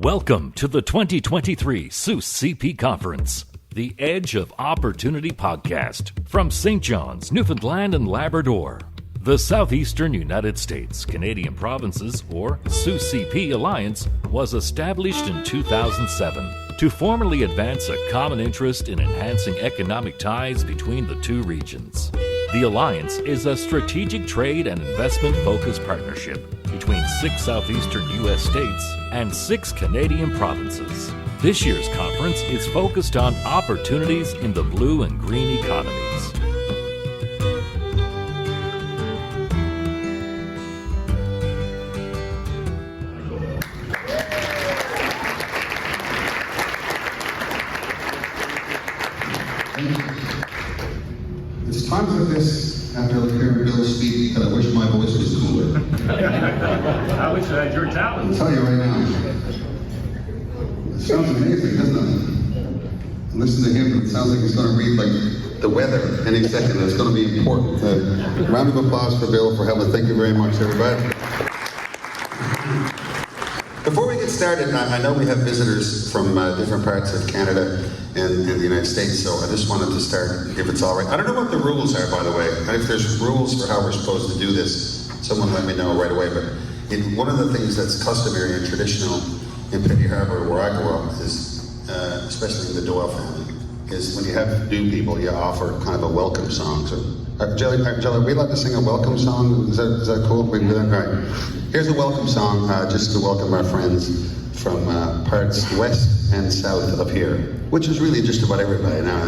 Welcome to the 2023 SUS CP Conference, the Edge of Opportunity podcast from St. John's, Newfoundland and Labrador. The Southeastern United States Canadian Provinces, or SUS CP Alliance, was established in 2007 to formally advance a common interest in enhancing economic ties between the two regions. The Alliance is a strategic trade and investment-focused partnership between 6 southeastern U.S. states and 6 Canadian provinces. This year's conference is focused on opportunities in the blue and green economies. It's times like this, after hearing Bill speak, that I wish my voice was cooler. I wish I had your talent. I'll tell you right now. It sounds amazing, doesn't it? Listen to him, it sounds like he's going to read like the weather any second. It's going to be important. Round of applause for Bill for helping. Thank you very much, everybody. Before we get started, I know we have visitors from different parts of Canada and the United States, so I just wanted to start, if it's all right. I don't know what the rules are, by the way. If there's rules for how we're supposed to do this, someone let me know right away. But one of the things that's customary and traditional in Petty Harbour, where I grew up, is, especially in the Doyle family, is when you have new people, you offer kind of a welcome song. So, Jelly, are we allowed to sing a welcome song? Is that cool? We can do that? All right. Here's a welcome song, just to welcome our friends from parts west and south of here, which is really just about everybody now.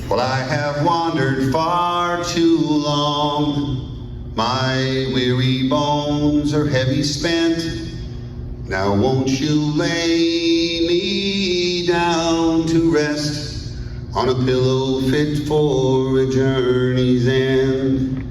Well, I have wandered far too long. My weary bones are heavy spent. Now won't you lay me down to rest on a pillow fit for a journey's end,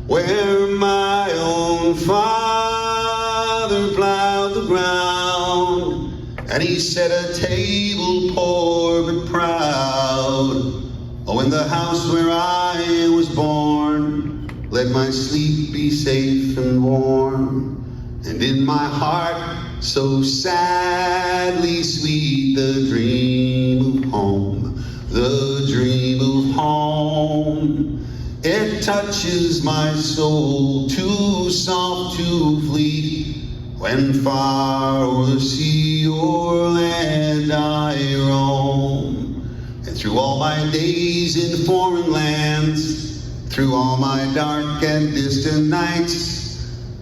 where my own father plowed the ground, and he set a table poor but proud. Oh, in the house where I was born, let my sleep be safe and warm, and in my heart so sadly sweet the dream of home, the dream of home. It touches my soul, too soft, too fleet, when far o'er the sea or land I roam. And through all my days in foreign lands, through all my dark and distant nights,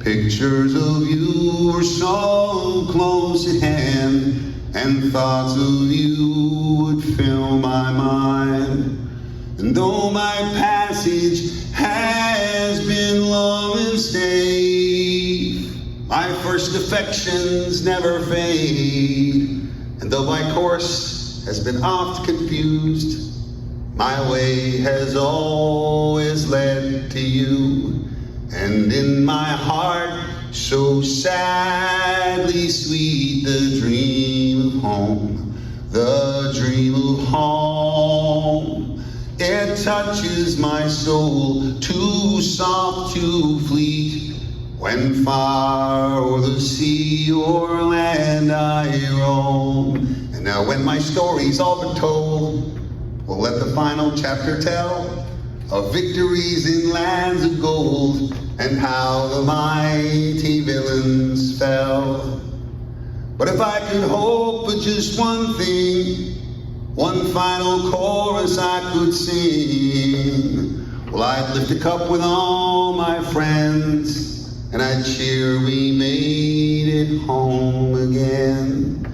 pictures of you were so close at hand, and thoughts of you would fill my mind. And though my passage has been long and stay, my first affections never fade. And though my course has been oft confused, my way has always led to you. And in my heart, so sadly sweet, the dream of home, the dream of home. It touches my soul, too soft, too fleet, when far o'er the sea or land I roam. And now when my story's all but told, we'll let the final chapter tell of victories in lands of gold, and how the mighty villains fell. But if I could hope for just one thing, one final chorus I could sing, well, I'd lift a cup with all my friends, and I'd cheer we made it home again.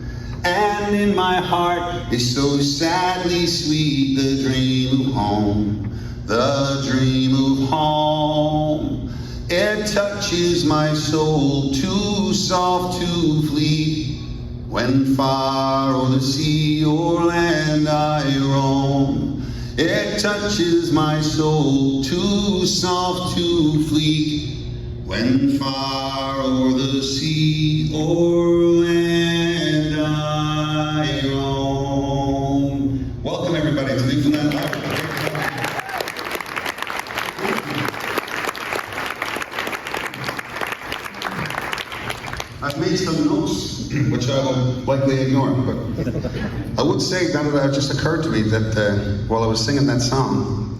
And in my heart is so sadly sweet the dream of home, the dream of home. It touches my soul, too soft, too fleet, when far o'er the sea or land I roam. It touches my soul, too soft, too fleet, when far o'er the sea or land I roam. Welcome everybody to Newfoundland. I've made some notes notes, which I will likely ignore. But I would say, now that it just occurred to me that while I was singing that song,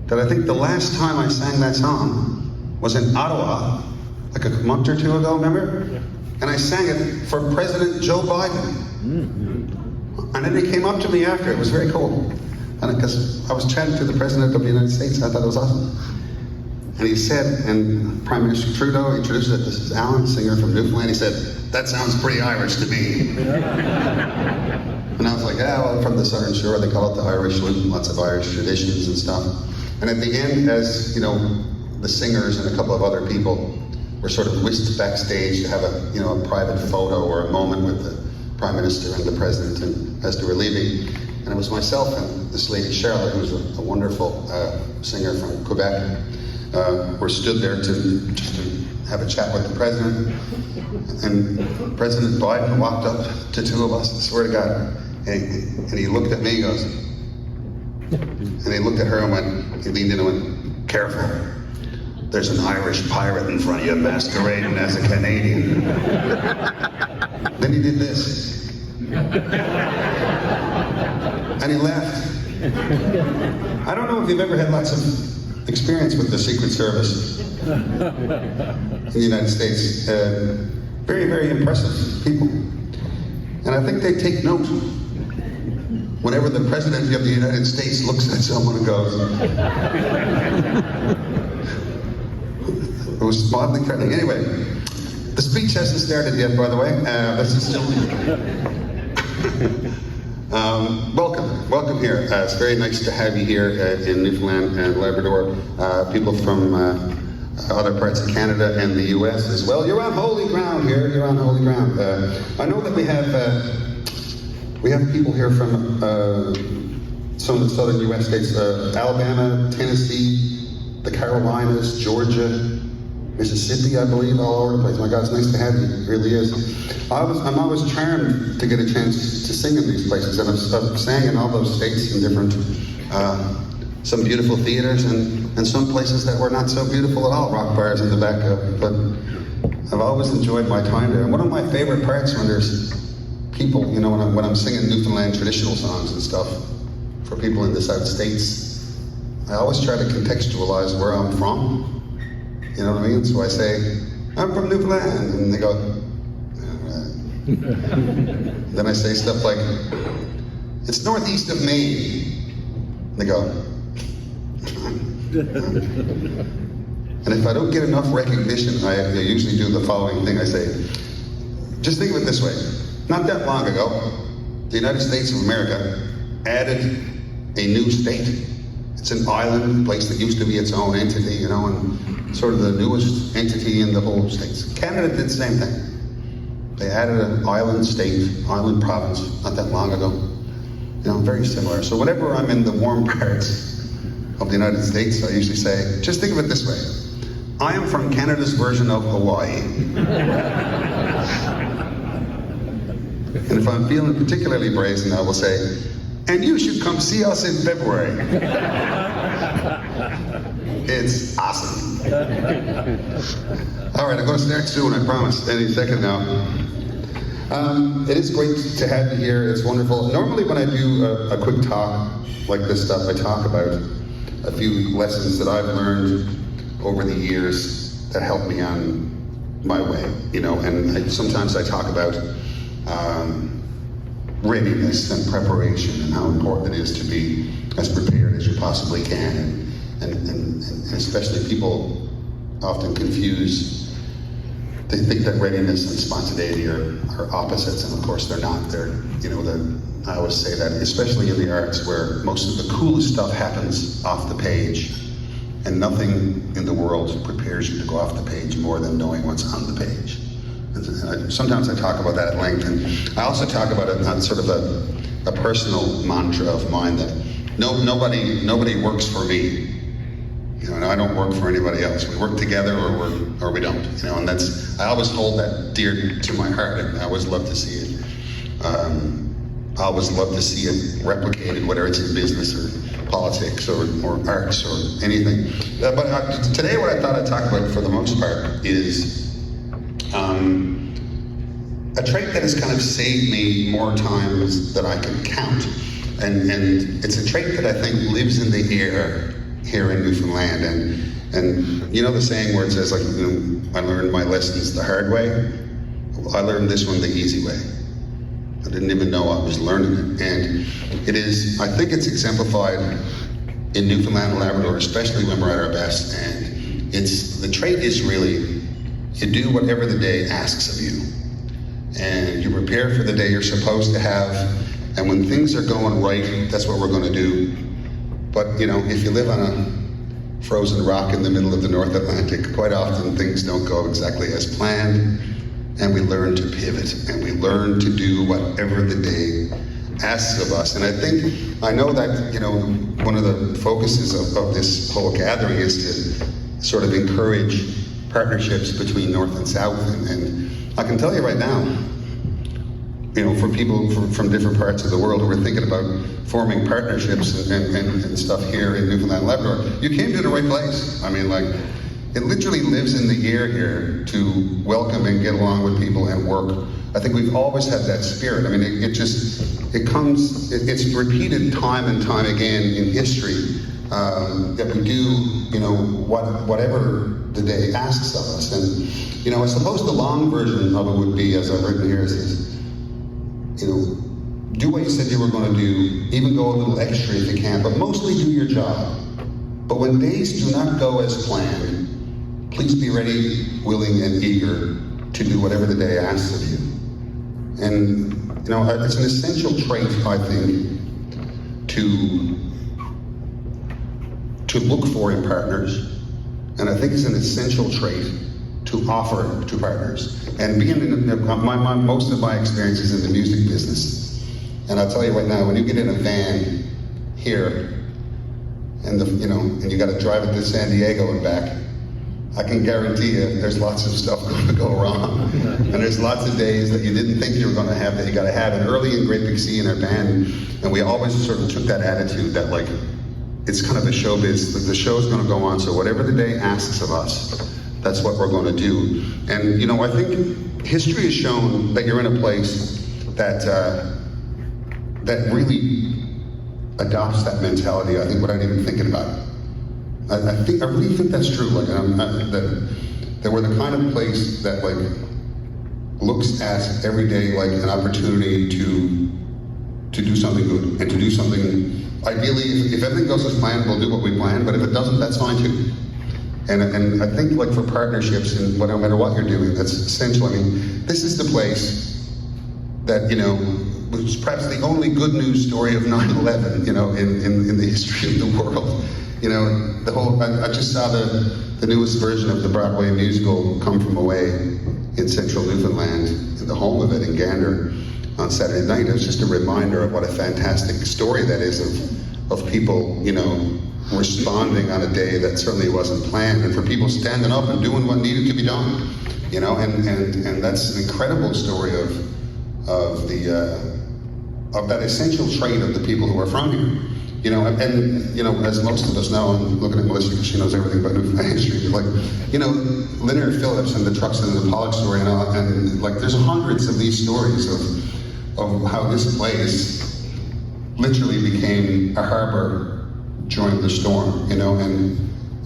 that I think the last time I sang that song was in Ottawa, like a month or two ago, remember? And I sang it for President Joe Biden. And then he came up to me after, it was very cool. And because I was chatting to the President of the United States, I thought it was awesome. And he said, and Prime Minister Trudeau introduced it, this is Alan, singer from Newfoundland, he said, "That sounds pretty Irish to me." And I was like, yeah, well, from the Southern Shore, they call it the Irish Loop, lots of Irish traditions and stuff. And at the end, as you know, the singers and a couple of other people were sort of whisked backstage to have a private photo or a moment with the Prime Minister and the President, and as they were leaving. And it was myself and this lady Charlotte, who was a wonderful singer from Quebec, were stood there just to have a chat with the President. And President Biden walked up to two of us, I swear to God, and he looked at me, he goes, and he looked at her and went, he leaned in and went, "Careful, there's an Irish pirate in front of you masquerading as a Canadian." Then he did this. And he left. I don't know if you've ever had lots of experience with the Secret Service in the United States. Very, very impressive people. And I think they take note whenever the President of the United States looks at someone and goes, it was mildly threatening. Anyway, the speech hasn't started yet, by the way. This is still... welcome here. It's very nice to have you here in Newfoundland and Labrador. People from other parts of Canada and the US as well. You're on holy ground here. You're on holy ground. I know that we have people here from some of the southern US states, Alabama, Tennessee, the Carolinas, Georgia, Mississippi, I believe, all over the place. My God, it's nice to have you. It really is. I'm always charmed to get a chance to sing in these places, and I've sang in all those states in different, some beautiful theaters and some places that were not so beautiful at all, rock bars in the back of, but I've always enjoyed my time there. And one of my favorite parts when there's people, you know, when I'm singing Newfoundland traditional songs and stuff for people in the South States, I always try to contextualize where I'm from. You know what I mean? So I say, "I'm from Newfoundland," and they go, then I say stuff like, "It's northeast of Maine." And they go, and if I don't get enough recognition, I usually do the following thing. I say, just think of it this way. Not that long ago, the United States of America added a new state. It's an island, a place that used to be its own entity, you know, and sort of the newest entity in the whole states. Canada did the same thing. They added an island state, island province, not that long ago. You know, very similar. So whenever I'm in the warm parts of the United States, I usually say, just think of it this way. I am from Canada's version of Hawaii. And if I'm feeling particularly brazen, I will say, and you should come see us in February. It's awesome. All right, I'm going to start soon, I promise, any second now. It is great to have you here. It's wonderful. Normally when I do a quick talk like this stuff, I talk about a few lessons that I've learned over the years that help me on my way, you know, and sometimes I talk about readiness and preparation and how important it is to be as prepared as you possibly can, and especially people often confuse, they think that readiness and spontaneity are opposites, and of course they're not. They're, you know, I always say that, especially in the arts where most of the coolest stuff happens off the page, and nothing in the world prepares you to go off the page more than knowing what's on the page. Sometimes I talk about that at length, and I also talk about it on sort of a personal mantra of mine that nobody works for me. You know, and I don't work for anybody else. We work together, or we don't. You know, and I always hold that dear to my heart, and I always love to see it. I always love to see it replicated, whether it's in business or politics or arts or anything. But today, what I thought I'd talk about for the most part is a trait that has kind of saved me more times than I can count. And it's a trait that I think lives in the air here in Newfoundland. And you know the saying where it says, like, you know, I learned my lessons the hard way? Well, I learned this one the easy way. I didn't even know I was learning it. And it is, I think it's exemplified in Newfoundland and Labrador, especially when we're at our best. And the trait is really, you do whatever the day asks of you. And you prepare for the day you're supposed to have. And when things are going right, that's what we're going to do. But, you know, if you live on a frozen rock in the middle of the North Atlantic, quite often things don't go exactly as planned. And we learn to pivot, and we learn to do whatever the day asks of us. And I know that, you know, one of the focuses of this whole gathering is to sort of encourage partnerships between North and South. And I can tell you right now, you know, for people from different parts of the world who are thinking about forming partnerships and stuff here in Newfoundland and Labrador, you came to the right place. I mean, like, it literally lives in the air here to welcome and get along with people and work. I think we've always had that spirit. I mean, it's repeated time and time again in history that we do, you know, whatever the day asks of us. And, you know, I suppose the long version of it would be, as I've written here, is, you know, do what you said you were going to do, even go a little extra if you can, but mostly do your job. But when days do not go as planned, please be ready, willing, and eager to do whatever the day asks of you. And, you know, it's an essential trait, I think, to look for in partners. And I think it's an essential trait to offer to partners. And being in most of my experience is in the music business. And I'll tell you right now, when you get in a van here, and you got to drive it to San Diego and back, I can guarantee you there's lots of stuff going to go wrong. And there's lots of days that you didn't think you were going to have that you got to have. And early in Great Big C in our band, and we always sort of took that attitude that, like, it's kind of a showbiz. The show's going to go on, so whatever the day asks of us, that's what we're going to do. And, you know, I think history has shown that you're in a place that really adopts that mentality, I think, without even thinking about it. I really think that's true. Like, that we're the kind of place that, like, looks at every day like an opportunity to do something good and to do something. Ideally, if everything goes as planned, we'll do what we plan. But if it doesn't, that's fine too. And I think, like, for partnerships, and no matter what you're doing, that's essential. I mean, this is the place that, you know, was perhaps the only good news story of 9/11, you know, in the history of the world. You know, I just saw the newest version of the Broadway musical Come From Away in central Newfoundland, in the home of it in Gander, on Saturday night. It was just a reminder of what a fantastic story that is of people, you know, responding on a day that certainly wasn't planned, and for people standing up and doing what needed to be done, you know, and that's an incredible story of that essential trait of the people who are from here. You know, and you know, as most of us know, and looking at Melissa because she knows everything about Newfoundland history, like, you know, Leonard Phillips and the trucks and the Pollock story, and like, there's hundreds of these stories of how this place literally became a harbor during the storm. You know, and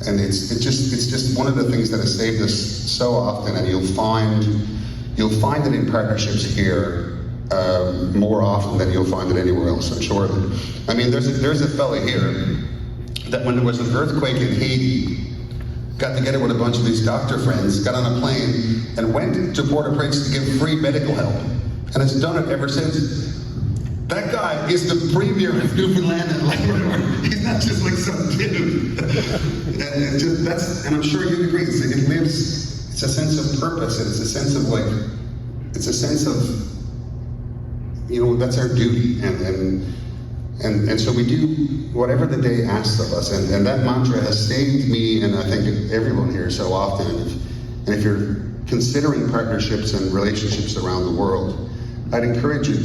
it's just one of the things that has saved us so often. And you'll find it in partnerships here. More often than you'll find it anywhere else, I'm sure of it. I mean, there's a fella here that when there was an earthquake in Haiti, got together with a bunch of his doctor friends, got on a plane, and went to Port-au-Prince to give free medical help, and has done it ever since. That guy is the premier of Newfoundland and Labrador. He's not just like some dude. And I'm sure you'd agree. It's a sense of purpose, and it's a sense of, you know, that's our duty, and so we do whatever the day asks of us, and that mantra has saved me, and I think everyone here so often. And if you're considering partnerships and relationships around the world, I'd encourage you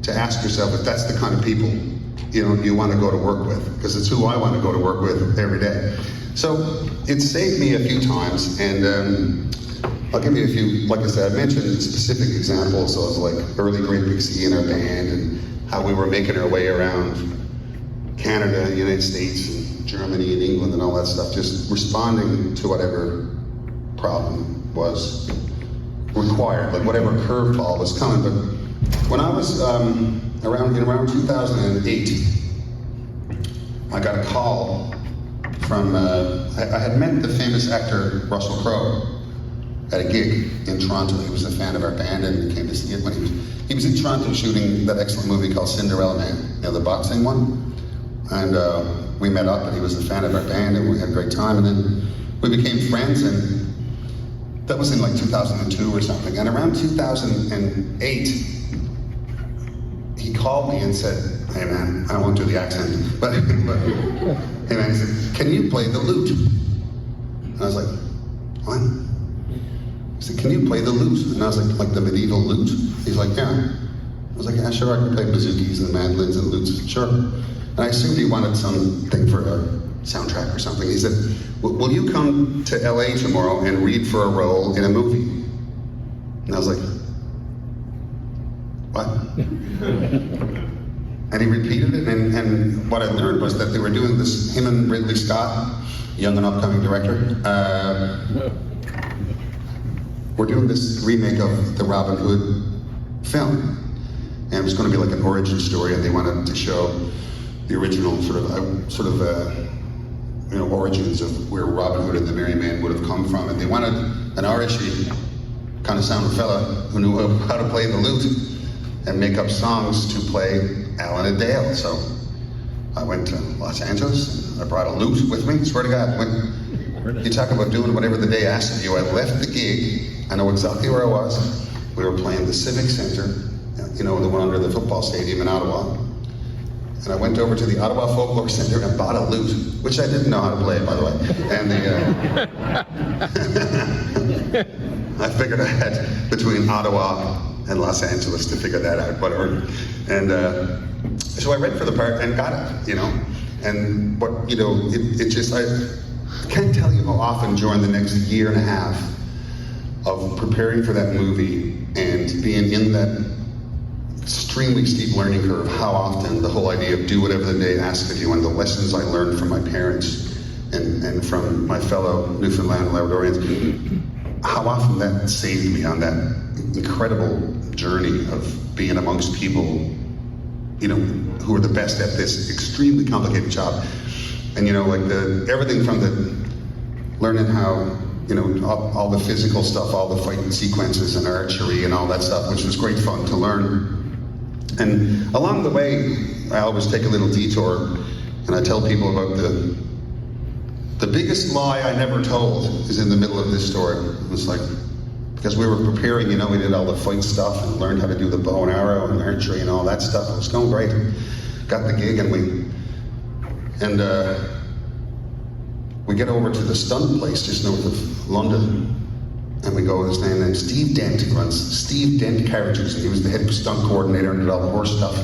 to ask yourself if that's the kind of people, you know, you want to go to work with, because it's who I want to go to work with every day. So it's saved me a few times, and I'll give you a few, like I said, I mentioned specific examples of like early Great Big Sea in our band and how we were making our way around Canada, the United States, and Germany and England and all that stuff, just responding to whatever problem was required, like whatever curveball was coming. But when I was around 2008, I got a call from, I had met the famous actor Russell Crowe at a gig in Toronto. He was a fan of our band and he came to see it when he was in Toronto shooting that excellent movie called Cinderella Man, the boxing one. And we met up and he was a fan of our band and we had a great time, and then we became friends, and that was in like 2002 or something. And around 2008, he called me and said, "Hey man," I won't do the accent, but hey man, he said, "Can you play the lute?" And I was like, "What?" He said, "Can you play the lute?" And I was like the medieval lute? He's like, "Yeah." I was like, "Yeah, sure, I can play bazookas and mandolins and lutes, sure." And I assumed he wanted something for a soundtrack or something. He said, "Will you come to LA tomorrow and read for a role in a movie?" And I was like, "What?" And he repeated it, and what I learned was that they were doing this, him and Ridley Scott, young and upcoming director, were doing this remake of the Robin Hood film. And it was going to be like an origin story, and they wanted to show the original origins of where Robin Hood and the Merry Man would have come from. And they wanted an Irishy kind of sounding fella who knew how to play the lute and make up songs to play Alan and Dale. So I went to Los Angeles, I brought a lute with me, swear to God. You talk about doing whatever the day asked of you. I left the gig, I know exactly where I was. We were playing the Civic Center, the one under the football stadium in Ottawa. And I went over to the Ottawa Folklore Center and bought a lute, which I didn't know how to play, by the way. And I figured I had between Ottawa and Los Angeles to figure that out, whatever. And so I read for the part and got it, And what, it just, I can't tell you how often during the next year and a half of preparing for that movie and being in that extremely steep learning curve, how often the whole idea of do whatever the day asks of you, and the lessons I learned from my parents and from my fellow Newfoundland and Labradorians, how often that saved me on that incredible journey of being amongst people, who are the best at this extremely complicated job. And everything from the learning how, all the physical stuff, all the fighting sequences and archery and all that stuff, which was great fun to learn. And along the way, I always take a little detour and I tell people about the biggest lie I never told is in the middle of this story. It was like, because we were preparing, we did all the fight stuff and learned how to do the bow and arrow and archery and all that stuff. It was going great. Got the gig and we get over to the stunt place just north of London. And we go, his name is Steve Dent, who runs Steve Dent Carriages, and he was the head stunt coordinator and did all the horse stuff.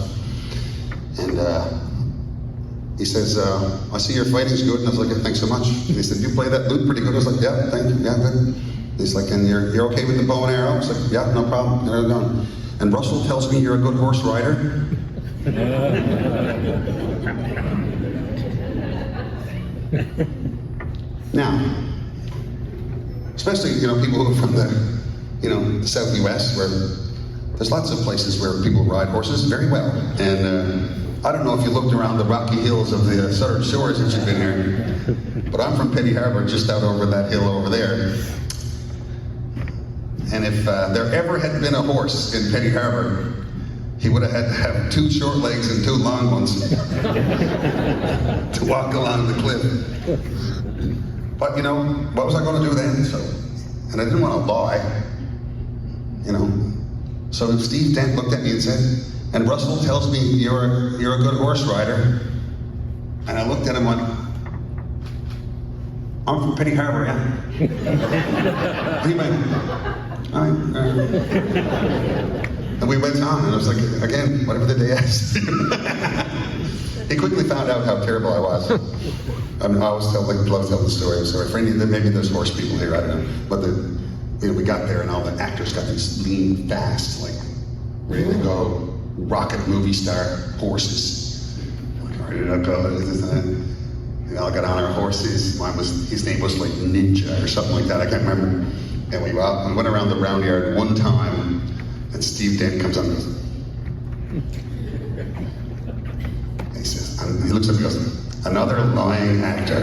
And he says, "I see your fighting's good." And I was like, "Yeah, thanks so much." And he said, "You play that lute pretty good." I was like, "Yeah, thank you, yeah, good." And he's like, "And you're okay with the bow and arrow?" I was like, "Yeah, no problem, there we go." And Russell tells me you're a good horse rider. Now, especially, people who are from the South US, where there's lots of places where people ride horses very well. And I don't know if you looked around the rocky hills of the southern shores since you've been here, but I'm from Petty Harbour, just out over that hill over there. And if there ever had been a horse in Petty Harbour, he would have had to have 2 short legs and 2 long ones to walk along the cliff. But what was I going to do then? And I didn't want to lie, So Steve Dent looked at me and said, "And Russell tells me you're a good horse rider." And I looked at him and went, "I'm from Petty Harbour, yeah." And he went, "All right." And we went on, and I was like, again, whatever the day asked. He quickly found out how terrible I was. I always love to tell the story. I'm sorry for any, maybe there's horse people here, I don't know. But we got there and all the actors got these lean, fast, like ready to go, rocket movie star horses. Like, ready to go, this is that. We all got on our horses. His name was like Ninja or something like that, I can't remember. And we went around the round yard one time, and Steve Dent comes on and goes, he says, he looks at me and goes, another lying actor.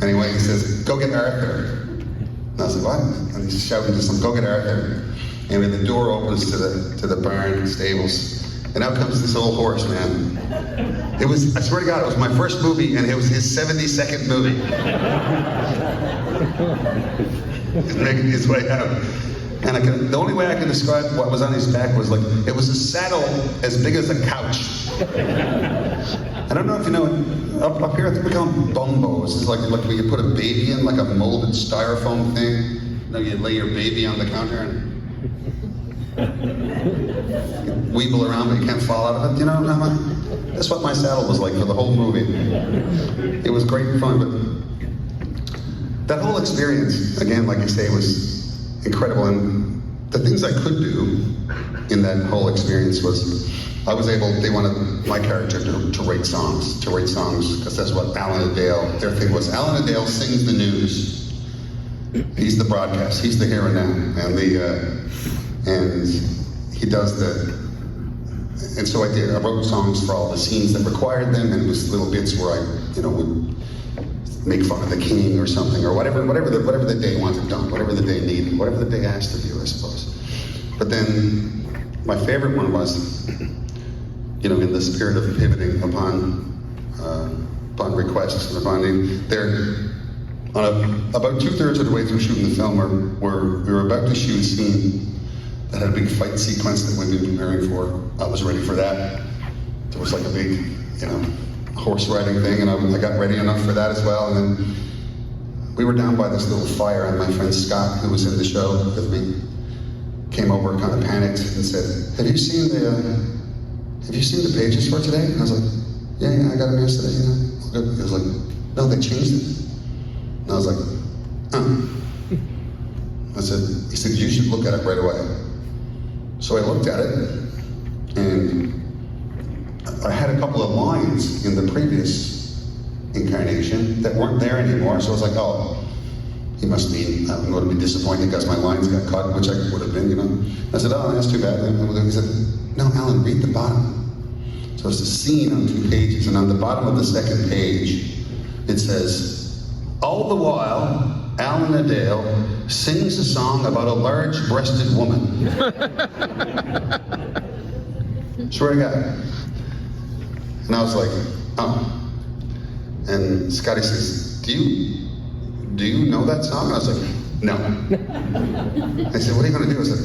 Anyway, he says, go get Arthur. And I was like, what? And he's shouting to some, go get Arthur. And when the door opens to the barn stables, and out comes this old horse, man. It was, I swear to God, it was my first movie, and it was his 72nd movie. He's making his way out. And the only way I can describe what was on his back was like, it was a saddle as big as a couch. I don't know if you know, up here I think we call them bumbos. It's like when you put a baby in, like a molded styrofoam thing. You know, you lay your baby on the counter and weeble around, but you can't fall out of it. You know, that's what my saddle was like for the whole movie. It was great fun, but that whole experience, again, like you say, was incredible. And the things I could do in that whole experience was, they wanted my character to write songs, because that's what Alan Adale, their thing was. Alan Adale sings the news. He's the broadcast, he's the here and now, and he does and so I did. I wrote songs for all the scenes that required them, and it was little bits where I, would make fun of the king or something, or whatever the day wanted done, whatever the day needed, whatever the day asked of you, I suppose. But then my favorite one was, in the spirit of pivoting upon requests and upon need, about 2/3 of the way through shooting the film, we were about to shoot a scene that had a big fight sequence that we'd been preparing for. I was ready for that. There was like a big, horse riding thing, and I got ready enough for that as well. And then we were down by this little fire, and my friend Scott, who was in the show with me, came over, kind of panicked, and said, "Have you seen the pages for today?" And I was like, "Yeah, I got them yesterday." Good. He was like, "No, they changed it." And I was like, "Oh." He said, "You should look at it right away." So I looked at it, and I had a couple of lines in the previous incarnation that weren't there anymore. So I was like, oh, he must mean I'm going to be disappointed because my lines got cut, which I would have been, I said, oh, that's too bad. And he said, no, Alan, read the bottom. So it's a scene on 2 pages, and on the bottom of the second page, it says, all the while, Alan Adale sings a song about a large-breasted woman. Swear to God. And I was like, oh. And Scotty says, do you know that song? And I was like, no. I said, what are you going to do? I said,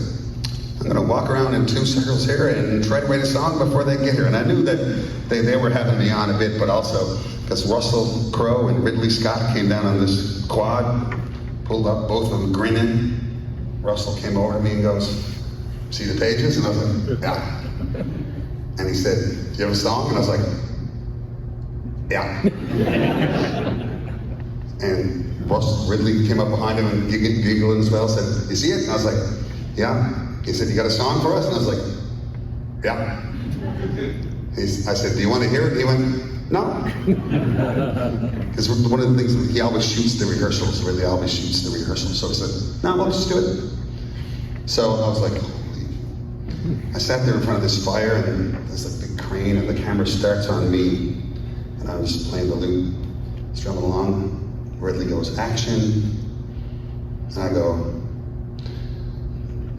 I'm going to walk around in 2 circles here and try to write a song before they get here. And I knew that they were having me on a bit, but also because Russell Crowe and Ridley Scott came down on this quad, pulled up, both of them grinning. Russell came over to me and goes, see the pages? And I was like, yeah. And he said, do you have a song? And I was like, yeah. And Ridley came up behind him and giggling as well, said, you see it? And I was like, yeah. He said, you got a song for us? And I was like, yeah. I said, do you want to hear it? And he went, no. Because one of the things, he always shoots the rehearsals, really always shoots the rehearsals. So he said, no, we'll just do it. So I was like, I sat there in front of this fire, and there's a big crane, and the camera starts on me, and I was playing the lute, strumming along. Ridley goes, action, and I go,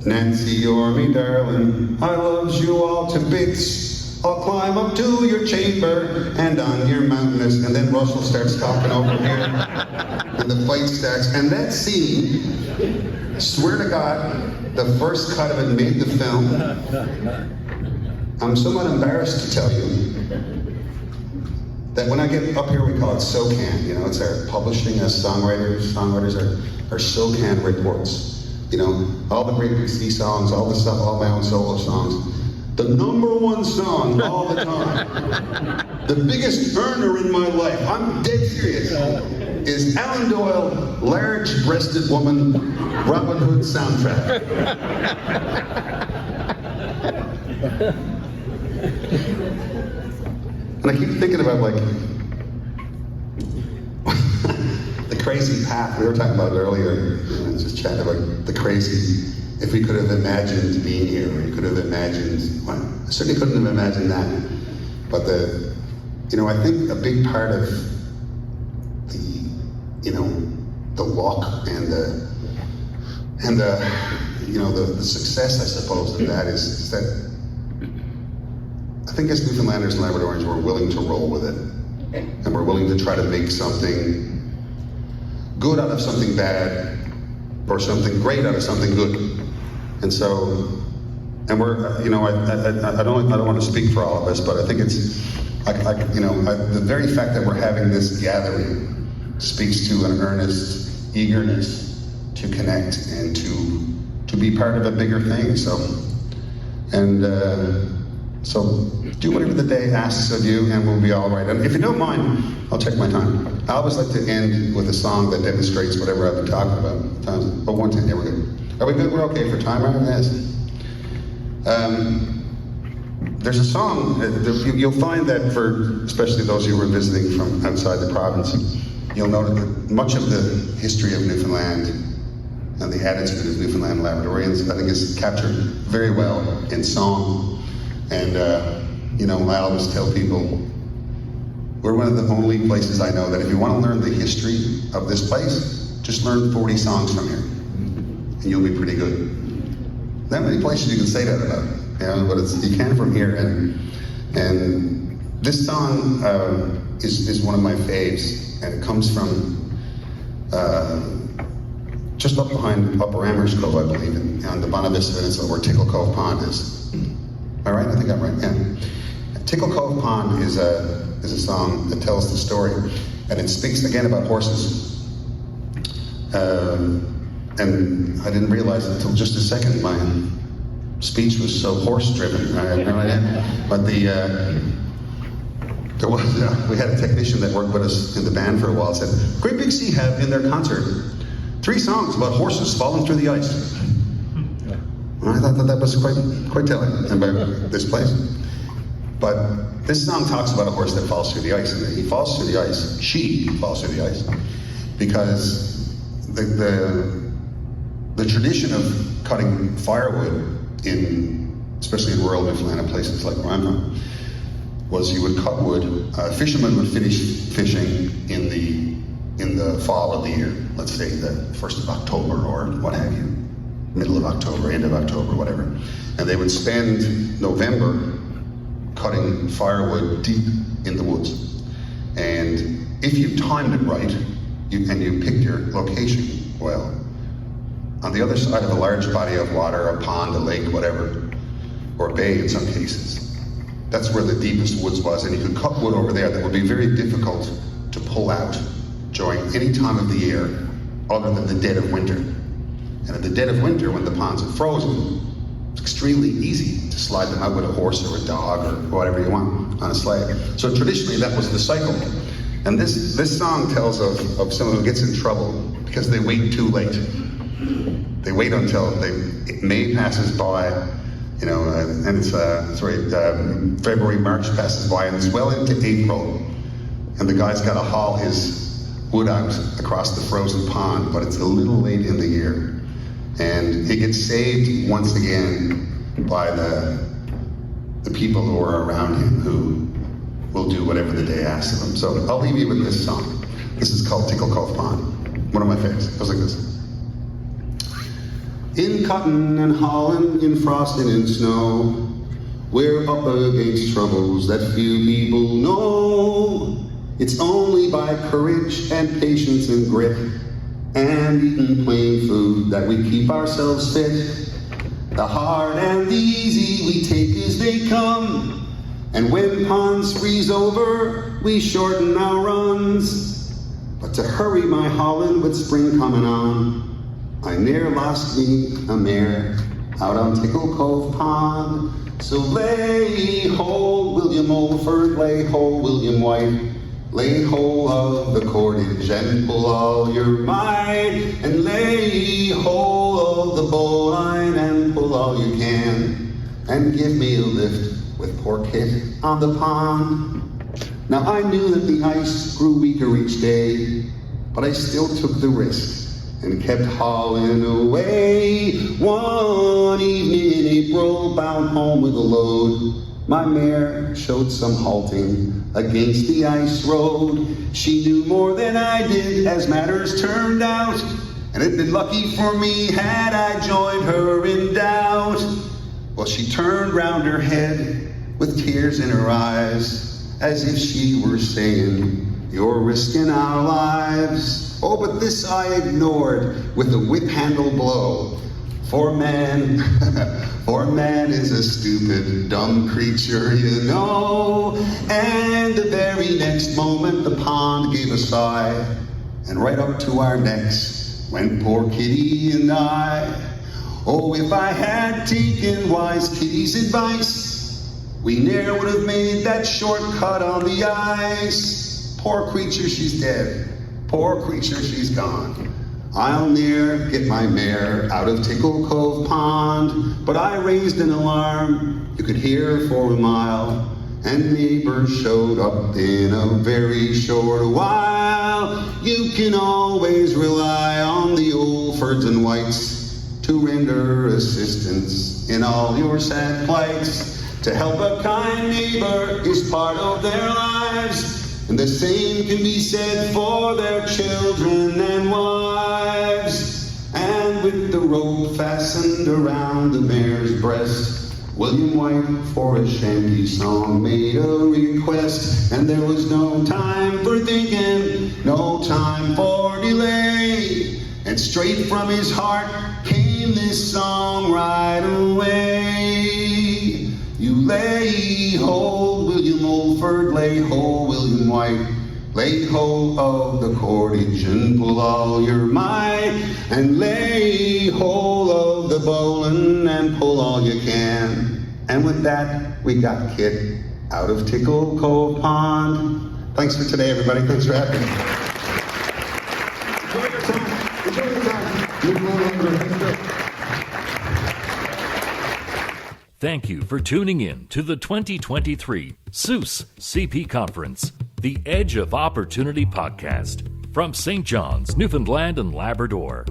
Nancy, you're me darling, I loves you all to bits. I'll climb up to your chamber and on your mountainous. And then Russell starts talking over here, and the fight starts. And that scene, swear to God, the first cut of it made the film. I'm somewhat embarrassed to tell you that when I get up here, we call it SOCAN. It's our publishing as songwriters. Songwriters are SOCAN reports. All the great PC songs, all the stuff, all my own solo songs. The #1 song all the time. The biggest earner in my life. I'm dead serious. is Alan Doyle, large-breasted woman, Robin Hood soundtrack. And I keep thinking about like the crazy path. We were talking about it earlier. I was just chatting about the crazy. If we could have imagined being here, or you could have imagined. Well, I certainly couldn't have imagined that. But I think a big part of the walk and the success, I suppose, of that is that I think as Newfoundlanders and Labradorians, we're willing to roll with it, and we're willing to try to make something good out of something bad, or something great out of something good. And so, and we're, I don't want to speak for all of us, but I think it's, the very fact that we're having this gathering speaks to an earnest eagerness to connect and to be part of a bigger thing. So do whatever the day asks of you, and we'll be all right. And if you don't mind, I'll check my time. I always like to end with a song that demonstrates whatever I've been talking about. Oh, 1:10, here we go. Are we good? We're okay for time, right? Yes. There's a song, you'll find that especially those who are visiting from outside the province, you'll note that much of the history of Newfoundland and the attitude of Newfoundland Labradorians, I think, is captured very well in song. And, I always tell people, we're one of the only places I know that if you want to learn the history of this place, just learn 40 songs from here, and you'll be pretty good. Not many places you can say that about, but you can from here. And this song is one of my faves, and it comes from just up behind Upper Amherst Cove, I believe, on the Bonavista Peninsula, where Tickle Cove Pond is. Am I right? I think I'm right. Yeah. Tickle Cove Pond is a song that tells the story, and it speaks again about horses. And I didn't realize it until just a second. My speech was so horse-driven. I had no idea. But we had a technician that worked with us in the band for a while. Said, Great Big Sea have in their concert 3 songs about horses falling through the ice. And I thought that was quite telling about this place. But this song talks about a horse that falls through the ice, and he falls through the ice. She falls through the ice because the tradition of cutting firewood especially in rural Newfoundland and places like where I'm from, was you would cut wood. Fishermen would finish fishing in the fall of the year. Let's say the 1st of October or what have you, middle of October, end of October, whatever. And they would spend November cutting firewood deep in the woods. And if you timed it right, and you picked your location well, on the other side of a large body of water, a pond, a lake, whatever, or a bay in some cases, that's where the deepest woods was, and you could cut wood over there that would be very difficult to pull out during any time of the year other than the dead of winter. And at the dead of winter, when the ponds are frozen, it's extremely easy to slide them out with a horse or a dog or whatever you want on a sleigh. So traditionally, that was the cycle. And this song tells of someone who gets in trouble because they wait too late. They wait until May passes by, and it's February, March passes by, and it's well into April, and the guy's got to haul his wood out across the frozen pond, but it's a little late in the year, and he gets saved once again by the people who are around him, who will do whatever the day asks of them. So I'll leave you with this song. This is called Tickle Cove Pond. One of my favorites. It goes like this. In cotton and hauling, in frost and in snow, we're up against troubles that few people know. It's only by courage and patience and grit and eating plain food that we keep ourselves fit. The hard and the easy we take as they come, and when ponds freeze over, we shorten our runs. But to hurry my hauling with spring coming on, I ne'er lost me a mare out on Tickle Cove Pond. So lay ho, William Oldford, lay ho, William White, Lay hold of the cordage and pull all your might, and lay hold of the bowline and pull all you can, and give me a lift with poor Kit on the pond. Now I knew that the ice grew weaker each day, but I still took the risk and kept hauling away. One evening in April, bound home with a load, my mare showed some halting against the ice road. She knew more than I did as matters turned out, and it'd been lucky for me had I joined her in doubt. Well, she turned round her head with tears in her eyes, as if she were saying, "You're risking our lives." Oh, but this I ignored with a whip handle blow. For man is a stupid, dumb creature, you know. And the very next moment the pond gave a sigh, and right up to our necks went poor Kitty and I. Oh, if I had taken wise Kitty's advice, we ne'er would have made that shortcut on the ice. Poor creature, she's dead. Poor creature, she's gone. I'll ne'er get my mare out of Tickle Cove Pond, but I raised an alarm you could hear for a mile, and neighbors showed up in a very short while. You can always rely on the old Fords and Whites to render assistance in all your sad plights. To help a kind neighbor is part of their lives, and the same can be said for their children and wives. And with the rope fastened around the mare's breast, William White, for a shanty song, made a request. And there was no time for thinking, no time for delay, and straight from his heart came this song right away. You lay hold, William Mulford, lay hold, William White, lay hold of the cordage and pull all your might, and lay hold of the bowline and pull all you can. And with that, we got Kit out of Tickle Cove Pond. Thanks for today, everybody. Thanks for having me. Enjoy your time. Enjoy your time. Thank you for tuning in to the 2023 Seuss CP Conference, the Edge of Opportunity podcast from St. John's, Newfoundland and Labrador.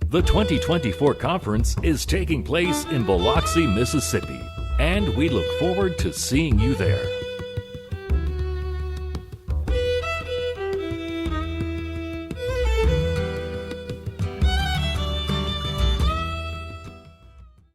The 2024 conference is taking place in Biloxi, Mississippi, and we look forward to seeing you there.